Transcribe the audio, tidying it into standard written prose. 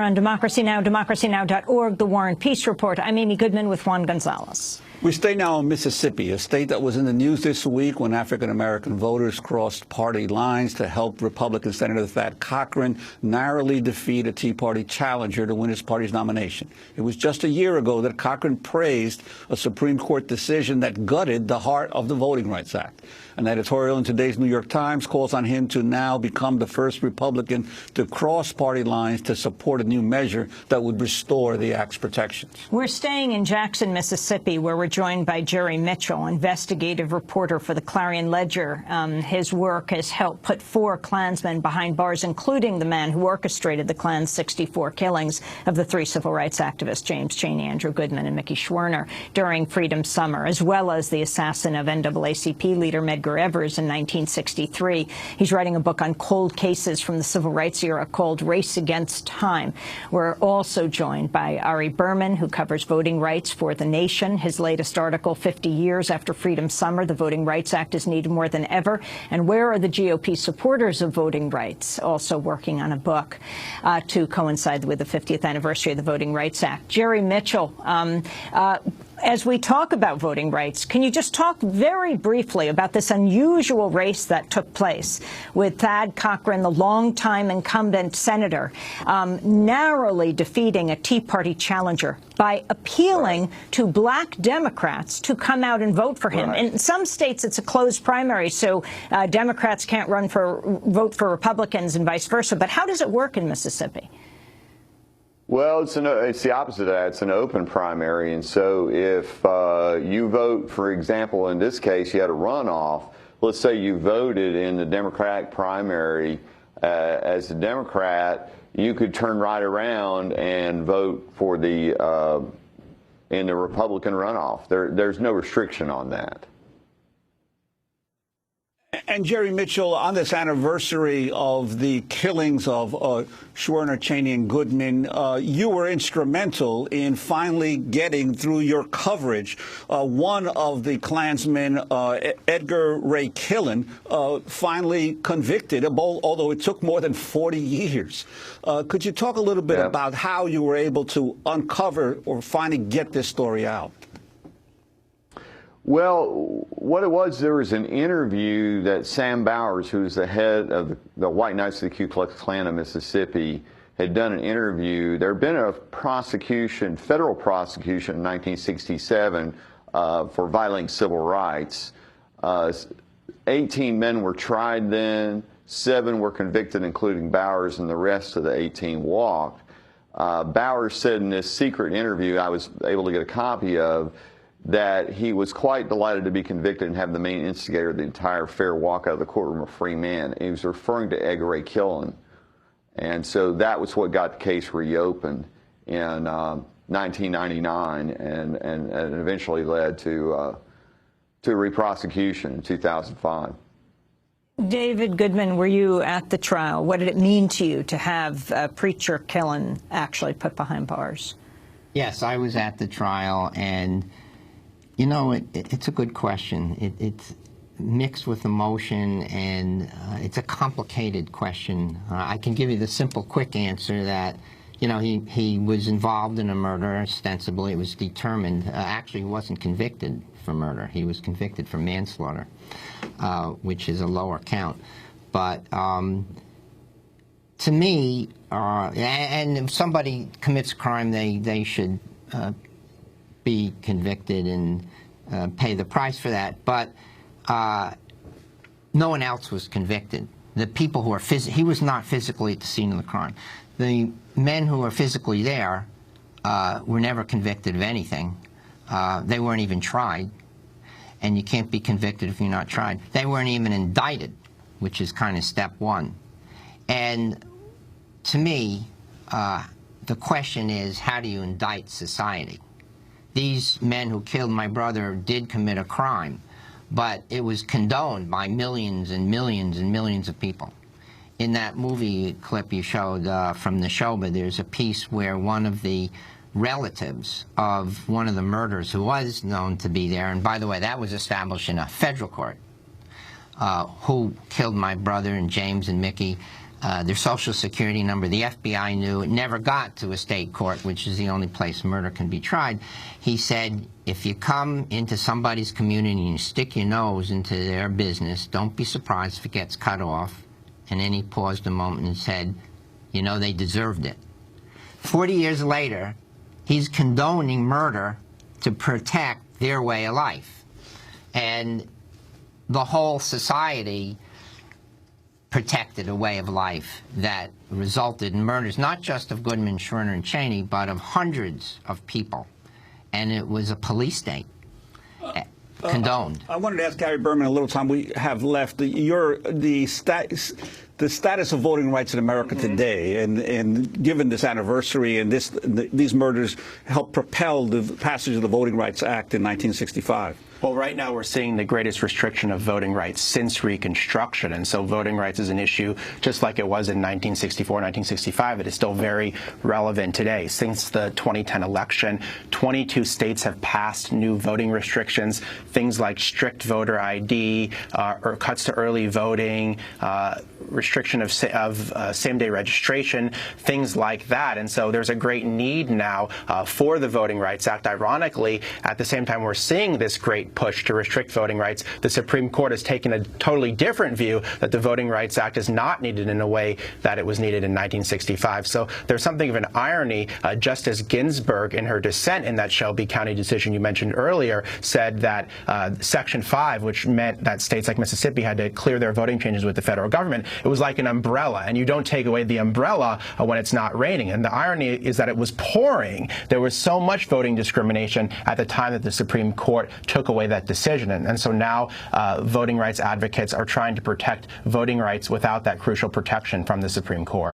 On Democracy Now!, democracynow.org, The War and Peace Report. I'm Amy Goodman with Juan Gonzalez. We stay now in Mississippi, a state that was in the news this week when African-American voters crossed party lines to help Republican Senator Thad Cochran narrowly defeat a Tea Party challenger to win his party's nomination. It was just a year ago that Cochran praised a Supreme Court decision that gutted the heart of the Voting Rights Act. An editorial in today's New York Times calls on him to now become the first Republican to cross party lines to support a new measure that would restore the Act's protections. We're staying in Jackson, Mississippi, where we're joined by Jerry Mitchell, investigative reporter for the Clarion Ledger. His work has helped put 4 Klansmen behind bars, including the man who orchestrated the Klan's 64 killings of the 3 civil rights activists, James Chaney, Andrew Goodman, and Mickey Schwerner, during Freedom Summer, as well as the assassin of NAACP leader Medgar Evers in 1963. He's writing a book on cold cases from the civil rights era called Race Against Time. We're also joined by Ari Berman, who covers voting rights for The Nation. His latest article, 50 years after Freedom Summer, the Voting Rights Act is needed more than ever. And where are the GOP supporters of voting rights? Also working on a book to coincide with the 50th anniversary of the Voting Rights Act. Jerry Mitchell, as we talk about voting rights, can you just talk very briefly about this unusual race that took place with Thad Cochran, the longtime incumbent senator, narrowly defeating a Tea Party challenger by appealing to black Democrats to come out and vote for him? In some states, it's a closed primary, so Democrats can't vote for Republicans and vice versa. But how does it work in Mississippi? Well, it's the opposite of that. It's an open primary, and so if you vote, for example, in this case, you had a runoff. Let's say you voted in the Democratic primary as a Democrat, you could turn right around and vote for the in the Republican runoff. There's no restriction on that. And Jerry Mitchell, on this anniversary of the killings of Schwerner, Chaney, and Goodman, you were instrumental in finally getting, through your coverage, one of the Klansmen, Edgar Ray Killen, finally convicted, although it took more than 40 years. Could you talk a little bit about how you were able to uncover or finally get this story out? Well, what it was, there was an interview that Sam Bowers, who's the head of the White Knights of the Ku Klux Klan of Mississippi, had done an interview. There had been a prosecution, federal prosecution in 1967 for violating civil rights. 18 men were tried then, 7 were convicted, including Bowers, and the rest of the 18 walked. Bowers said in this secret interview I was able to get a copy of, that he was quite delighted to be convicted and have the main instigator of the entire fair walk out of the courtroom a free man. And he was referring to Edgar Ray Killen. And so that was what got the case reopened in 1999 and eventually led to re-prosecution in 2005. David Goodman, were you at the trial? What did it mean to you to have preacher Killen actually put behind bars? Yes, I was at the trial, and you know, it's a good question. It's mixed with emotion, and it's a complicated question. I can give you the simple, quick answer that, you know, he was involved in a murder, ostensibly. It was determined. Actually, he wasn't convicted for murder. He was convicted for manslaughter, which is a lower count. But to me, and if somebody commits a crime, they should be convicted and pay the price for that. But no one else was convicted. The people who are he was not physically at the scene of the crime. The men who were physically there were never convicted of anything. They weren't even tried, and you can't be convicted if you're not tried. They weren't even indicted, which is kind of step one. And to me, the question is, how do you indict society? These men who killed my brother did commit a crime, but it was condoned by millions and millions and millions of people. In that movie clip you showed from the Shoba, there's a piece where one of the relatives of one of the murderers who was known to be there, and by the way, that was established in a federal court, who killed my brother and James and Mickey, their social security number. The FBI knew. It never got to a state court, which is the only place murder can be tried. He said, if you come into somebody's community and you stick your nose into their business, don't be surprised if it gets cut off. And then he paused a moment and said, you know, they deserved it. 40 years later, he's condoning murder to protect their way of life. And the whole society protected a way of life that resulted in murders, not just of Goodman, Schwerner, and Cheney, but of hundreds of people. And it was a police state. Condoned. I wanted to ask Gary Berman a little time we have left. The status of voting rights in America today, and given this anniversary and these murders helped propel the passage of the Voting Rights Act in 1965. Well, right now we're seeing the greatest restriction of voting rights since Reconstruction, and so voting rights is an issue just like it was in 1964, 1965. It is still very relevant today. Since the 2010 election, 22 states have passed new voting restrictions, things like strict voter ID, or cuts to early voting, restriction of same-day registration, things like that. And so there's a great need now for the Voting Rights Act. Ironically, at the same time we're seeing this great push to restrict voting rights, the Supreme Court has taken a totally different view that the Voting Rights Act is not needed in a way that it was needed in 1965. So there's something of an irony. Justice Ginsburg, in her dissent in that Shelby County decision you mentioned earlier, said that Section 5, which meant that states like Mississippi had to clear their voting changes with the federal government, it was like an umbrella, and you don't take away the umbrella when it's not raining. And the irony is that it was pouring. There was so much voting discrimination at the time that the Supreme Court took away that decision. And so now voting rights advocates are trying to protect voting rights without that crucial protection from the Supreme Court.